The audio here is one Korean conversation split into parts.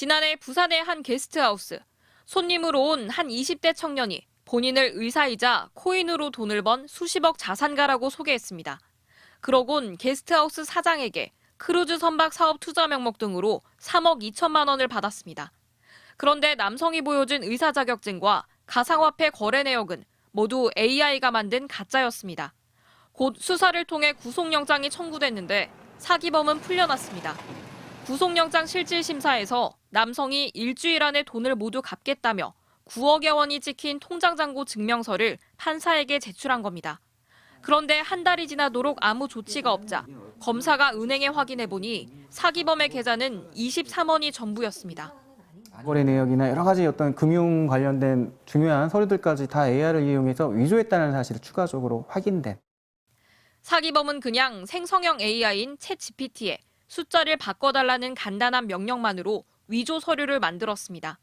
지난해 부산의 한 게스트하우스. 손님으로 온 한 20대 청년이 본인을 의사이자 코인으로 돈을 번 수십억 자산가라고 소개했습니다. 그러곤 게스트하우스 사장에게 크루즈 선박 사업 투자 명목 등으로 3억 2천만 원을 받았습니다. 그런데 남성이 보여준 의사 자격증과 가상화폐 거래 내역은 모두 AI가 만든 가짜였습니다. 곧 수사를 통해 구속영장이 청구됐는데 사기범은 풀려났습니다. 구속영장 실질심사에서 남성이 일주일 안에 돈을 모두 갚겠다며 9억여 원이 찍힌 통장잔고 증명서를 판사에게 제출한 겁니다. 그런데 한 달이 지나도록 아무 조치가 없자 검사가 은행에 확인해보니 사기범의 계좌는 23원이 전부였습니다. 거래 내역이나 여러 가지 어떤 금융 관련된 중요한 서류들까지 다 AI를 이용해서 위조했다는 사실이 추가적으로 확인된. 사기범은 그냥 생성형 AI인 챗GPT에 숫자를 바꿔달라는 간단한 명령만으로 위조 서류를 만들었습니다.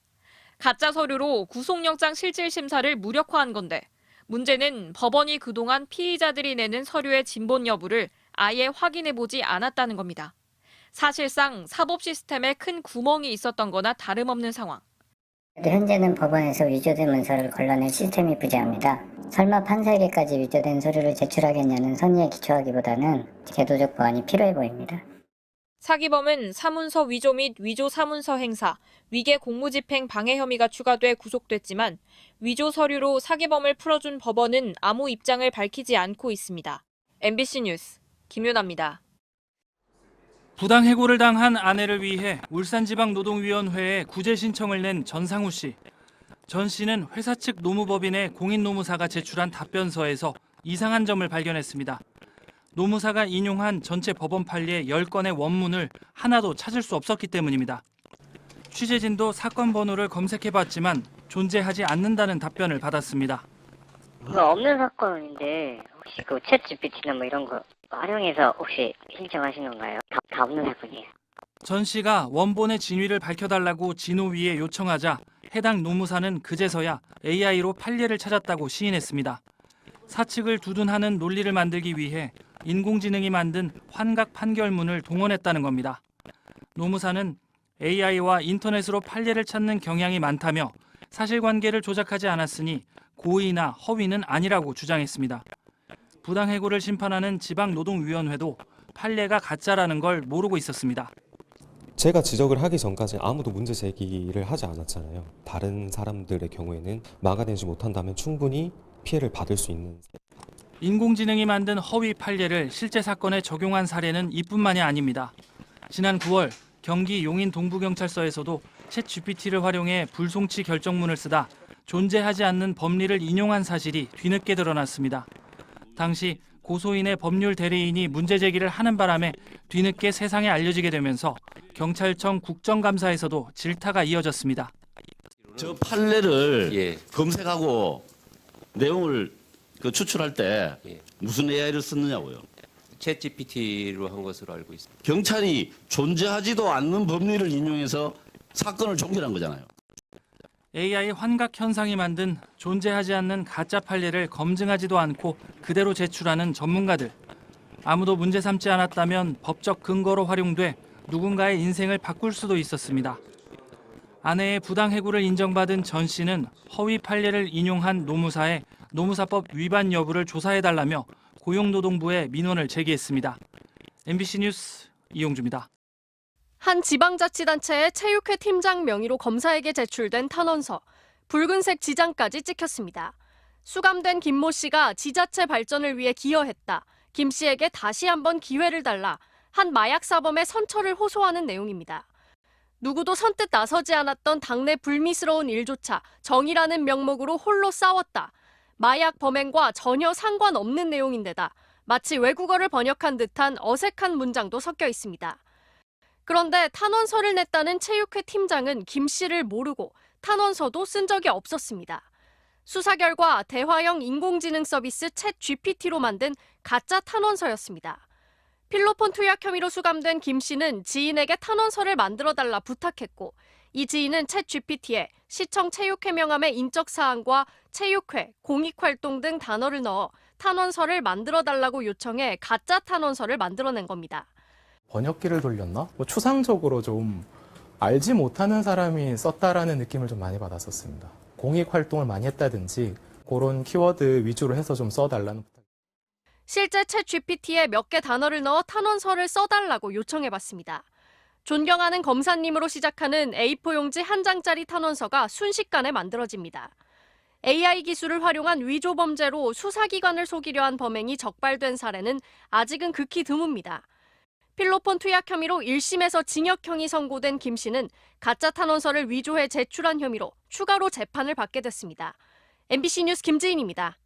가짜 서류로 구속영장 실질심사를 무력화한 건데 문제는 법원이 그동안 피의자들이 내는 서류의 진본 여부를 아예 확인해보지 않았다는 겁니다. 사실상 사법 시스템에 큰 구멍이 있었던 거나 다름없는 상황. 현재는 법원에서 위조된 문서를 걸러낼 시스템이 부재합니다. 설마 판사에게까지 위조된 서류를 제출하겠냐는 선의에 기초하기보다는 제도적 보완이 필요해 보입니다. 사기범은 사문서 위조 및 위조 사문서 행사, 위계 공무집행 방해 혐의가 추가돼 구속됐지만 위조 서류로 사기범을 풀어준 법원은 아무 입장을 밝히지 않고 있습니다. MBC 뉴스 김윤아입니다. 부당 해고를 당한 아내를 위해 울산지방노동위원회에 구제 신청을 낸 전상우 씨. 전 씨는 회사 측 노무법인의 공인노무사가 제출한 답변서에서 이상한 점을 발견했습니다. 노무사가 인용한 전체 법원 판례 10건의 원문을 하나도 찾을 수 없었기 때문입니다. 취재진도 사건 번호를 검색해봤지만 존재하지 않는다는 답변을 받았습니다. 없는 사건인데 혹시 그 챗GPT나 뭐 이런 거 활용해서 혹시 신청하신 건가요? 다 없는 사건이에요. 전 씨가 원본의 진위를 밝혀달라고 진호위에 요청하자 해당 노무사는 그제서야 AI로 판례를 찾았다고 시인했습니다. 사측을 두둔하는 논리를 만들기 위해 인공지능이 만든 환각 판결문을 동원했다는 겁니다. 노무사는 AI와 인터넷으로 판례를 찾는 경향이 많다며 사실관계를 조작하지 않았으니 고의나 허위는 아니라고 주장했습니다. 부당해고를 심판하는 지방노동위원회도 판례가 가짜라는 걸 모르고 있었습니다. 제가 지적을 하기 전까지 아무도 문제 제기를 하지 않았잖아요. 다른 사람들의 경우에는 막아내지 못한다면 충분히 피해를 받을 수 있는. 인공지능이 만든 허위 판례를 실제 사건에 적용한 사례는 이뿐만이 아닙니다. 지난 9월 경기 용인 동부경찰서에서도 챗GPT를 활용해 불송치 결정문을 쓰다 존재하지 않는 법리를 인용한 사실이 뒤늦게 드러났습니다. 당시 고소인의 법률 대리인이 문제 제기를 하는 바람에 뒤늦게 세상에 알려지게 되면서 경찰청 국정감사에서도 질타가 이어졌습니다. 저 판례를 검색하고 내용을 추출할 때 무슨 AI를 썼느냐고요? 챗GPT로 한 것으로 알고 있습니다. 경찰이 존재하지도 않는 법리를 인용해서 사건을 종결한 거잖아요. AI 환각 현상이 만든 존재하지 않는 가짜 판례를 검증하지도 않고 그대로 제출하는 전문가들. 아무도 문제 삼지 않았다면 법적 근거로 활용돼 누군가의 인생을 바꿀 수도 있었습니다. 아내의 부당해고를 인정받은 전 씨는 허위 판례를 인용한 노무사에 노무사법 위반 여부를 조사해달라며 고용노동부에 민원을 제기했습니다. MBC 뉴스 이용주입니다. 한 지방자치단체의 체육회 팀장 명의로 검사에게 제출된 탄원서, 붉은색 지장까지 찍혔습니다. 수감된 김모 씨가 지자체 발전을 위해 기여했다. 김 씨에게 다시 한번 기회를 달라. 한 마약 사범의 선처를 호소하는 내용입니다. 누구도 선뜻 나서지 않았던 당내 불미스러운 일조차 정의라는 명목으로 홀로 싸웠다. 마약 범행과 전혀 상관없는 내용인데다 마치 외국어를 번역한 듯한 어색한 문장도 섞여 있습니다. 그런데 탄원서를 냈다는 체육회 팀장은 김 씨를 모르고 탄원서도 쓴 적이 없었습니다. 수사 결과 대화형 인공지능 서비스 챗GPT로 만든 가짜 탄원서였습니다. 필로폰 투약 혐의로 수감된 김 씨는 지인에게 탄원서를 만들어달라 부탁했고 이 지인은 챗GPT에 시청 체육회 명함의 인적 사항과 체육회, 공익활동 등 단어를 넣어 탄원서를 만들어달라고 요청해 가짜 탄원서를 만들어낸 겁니다. 번역기를 돌렸나? 추상적으로 좀 알지 못하는 사람이 썼다라는 느낌을 좀 많이 받았었습니다. 공익 활동을 많이 했다든지 그런 키워드 위주로 해서 좀 써달라는 부탁. 실제 챗 GPT에 몇 개 단어를 넣어 탄원서를 써달라고 요청해봤습니다. 존경하는 검사님으로 시작하는 A4 용지 한 장짜리 탄원서가 순식간에 만들어집니다. AI 기술을 활용한 위조 범죄로 수사기관을 속이려 한 범행이 적발된 사례는 아직은 극히 드뭅니다. 필로폰 투약 혐의로 1심에서 징역형이 선고된 김 씨는 가짜 탄원서를 위조해 제출한 혐의로 추가로 재판을 받게 됐습니다. MBC 뉴스 김지인입니다.